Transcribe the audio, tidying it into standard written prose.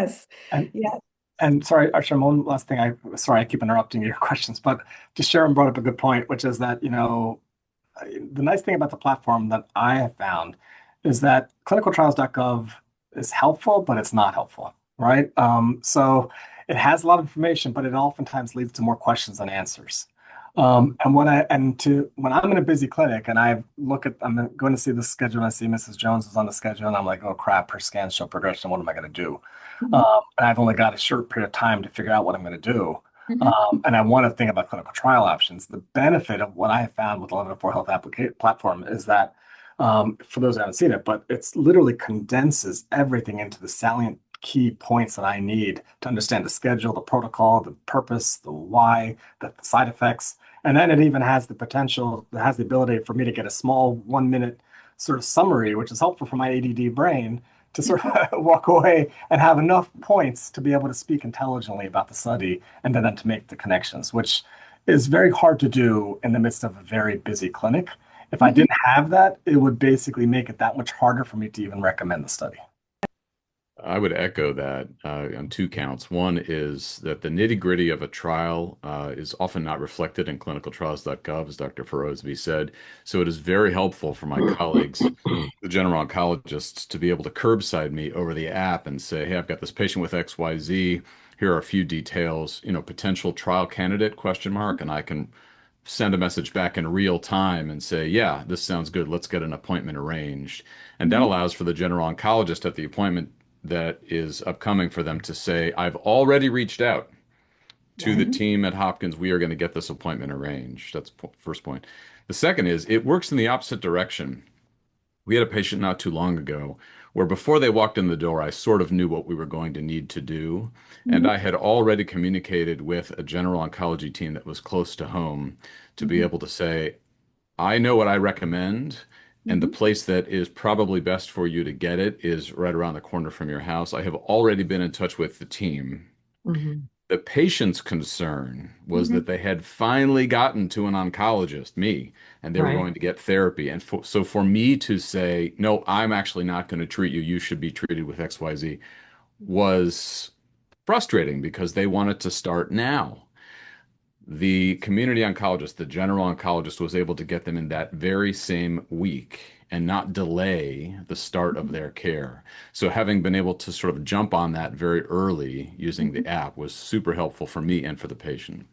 Yes. And Yes. and sorry, Arsham, one last thing. Sorry, I keep interrupting your questions, but just Sharon brought up a good point, which is that, the nice thing about the platform that I have found is that clinicaltrials.gov is helpful, but it's not helpful, right? So it has a lot of information, but it oftentimes leads to more questions than answers. When I'm in a busy clinic and I'm going to see the schedule and I see Mrs. Jones is on the schedule and I'm like, oh crap, her scans show progression. What am I going to do? Mhm. And I've only got a short period of time to figure out what I'm going to do. Mhm. And I want to think about clinical trial options. The benefit of what I have found with the 1104 Health application platform is that, for those who haven't seen it, but it's literally condenses everything into the salient key points that I need to understand the schedule, the protocol, the purpose, the why, the side effects. And then it even has the potential, it has the ability for me to get a small 1 minute sort of summary, which is helpful for my ADD brain to sort of walk away and have enough points to be able to speak intelligently about the study and then to make the connections, which is very hard to do in the midst of a very busy clinic. If I Mhm. didn't have that, it would basically make it that much harder for me to even recommend the study. I would echo that on two counts. One is that the nitty-gritty of a trial is often not reflected in clinicaltrials.gov, as Dr. Firozvi said. So it is very helpful for my colleagues, the general oncologists, to be able to curbside me over the app and say, hey, I've got this patient with XYZ. Here are a few details, potential trial candidate question mark, and I can send a message back in real time and say, yeah, this sounds good. Let's get an appointment arranged. And that Mhm. allows for the general oncologist at the appointment that is upcoming for them to say, I've already reached out to the Right. team at Hopkins. We are going to get this appointment arranged. That's first point. The second is it works in the opposite direction. We had a patient not too long ago where before they walked in the door, I sort of knew what we were going to need to do. And Mhm. I had already communicated with a general oncology team that was close to home to be Mhm. able to say, I know what I recommend, and the Mhm. place that is probably best for you to get it is right around the corner from your house. I have already been in touch with the team. Mhm. The patient's concern was Mhm. that they had finally gotten to an oncologist, me, and they were Right. going to get therapy. And so for me to say, no, I'm actually not going to treat you, you should be treated with XYZ, was frustrating because they wanted to start now. The community oncologist, the general oncologist, was able to get them in that very same week and not delay the start of their care. So having been able to sort of jump on that very early using Mhm. the app was super helpful for me and for the patient.